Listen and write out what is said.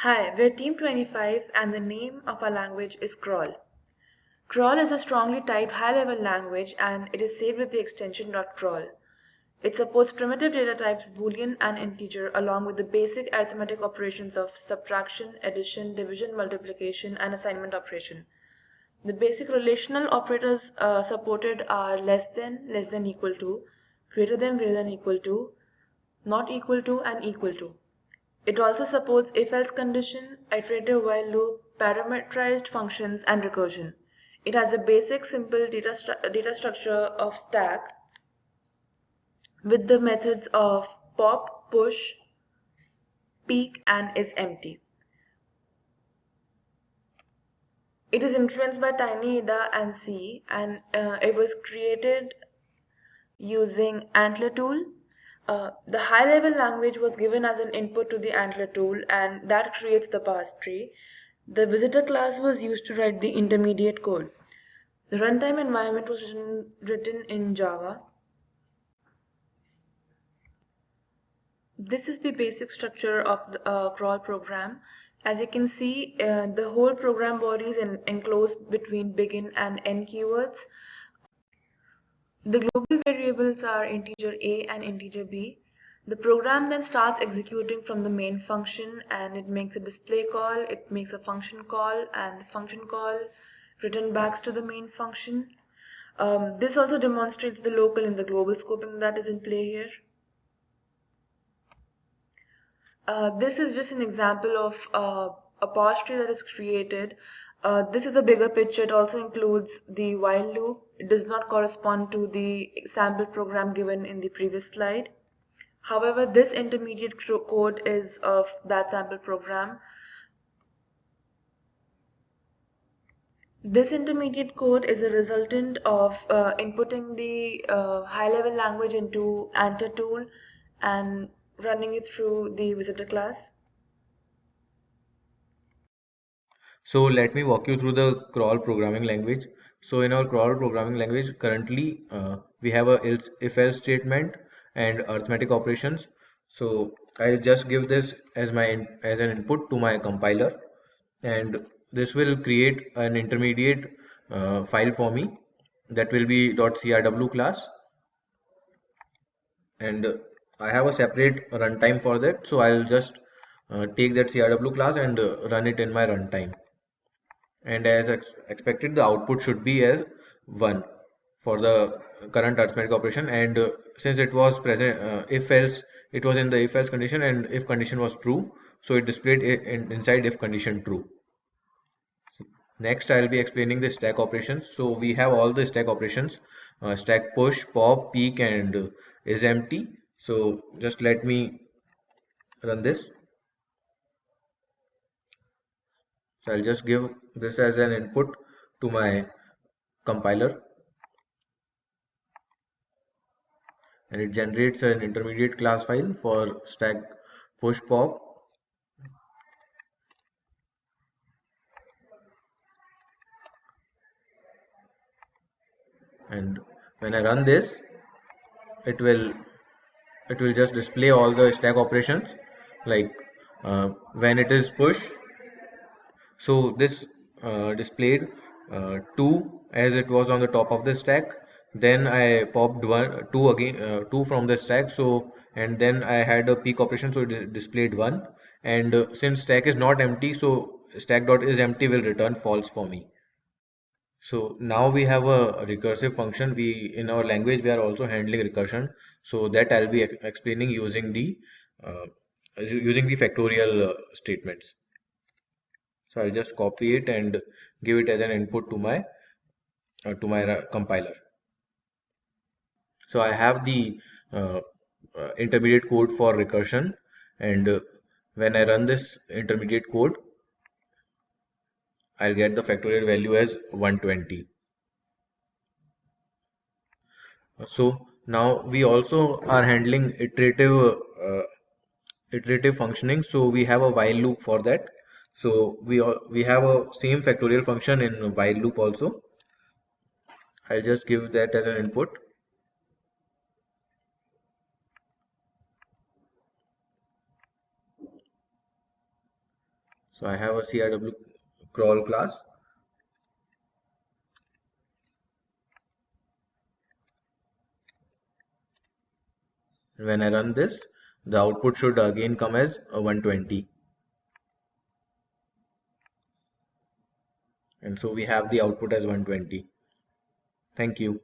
Hi, we're Team 25 and the name of our language is Crawl. Crawl is a strongly typed high-level language and it is saved with the extension .crawl. It supports primitive data types Boolean and integer along with the basic arithmetic operations of subtraction, addition, division, multiplication, and assignment operation. The basic relational operators supported are less than equal to, greater than equal to, not equal to, and equal to. It also supports if-else condition, iterative while loop, parameterized functions, and recursion. It has a basic simple data structure of stack with the methods of pop, push, peek, and is empty. It is influenced by TinyAda and C, and it was created using Antler tool. The high-level language was given as an input to the Antler tool, and that creates the parse tree. The visitor class was used to write the intermediate code. The runtime environment was written in Java. This is the basic structure of the crawl program. As you can see, the whole program body is enclosed between begin and end keywords. The global variables are integer a and integer b. The program then starts executing from the main function and it makes a display call, it makes a function call, and the function call return backs to the main function. This also demonstrates the local and the global scoping that is in play here. This is just an example of a parse tree that is created. This is a bigger picture. It also includes the while loop. It does not correspond to the sample program given in the previous slide. However, this intermediate code is of that sample program. This intermediate code is a resultant of inputting the high-level language into Antler tool and running it through the visitor class. So let me walk you through the crawl programming language. So in our crawl programming language, currently we have a if-else statement and arithmetic operations. So I'll just give this as as an input to my compiler, and this will create an intermediate file for me that will be .crw class, and I have a separate runtime for that. So I'll just take that crw class and run it in my runtime. And as expected, the output should be as 1 for the current arithmetic operation. And since it was present, if else, it was in the if else condition, and if condition was true, so it displayed inside if condition true. Next, I'll be explaining the stack operations. So we have all the stack operations: stack push, pop, peek, and is empty. So just let me run this. So I'll just give this as an input to my compiler, and it generates an intermediate class file for stack push pop. And when I run this, it will just display all the stack operations, like when it is push, so this displayed 2 as it was on the top of the stack. Then I popped 2 again, 2 from the stack. So, and then I had a peek operation, so it displayed 1. And since stack is not empty, so stack dot is empty will return false for me. So now we have a recursive function. We in our language we are also handling recursion. So that I'll be explaining uh, using the factorial statements. So I'll just copy it and give it as an input to my compiler. So I have the uh, intermediate code for recursion, and when I run this intermediate code, I'll get the factorial value as 120. So now we also are handling iterative functioning. So we have a while loop for that. So we have a same factorial function in while loop also. I'll just give that as an input. So I have a SER502 Crawl class. When I run this, the output should again come as 120. And so we have the output as 120. Thank you.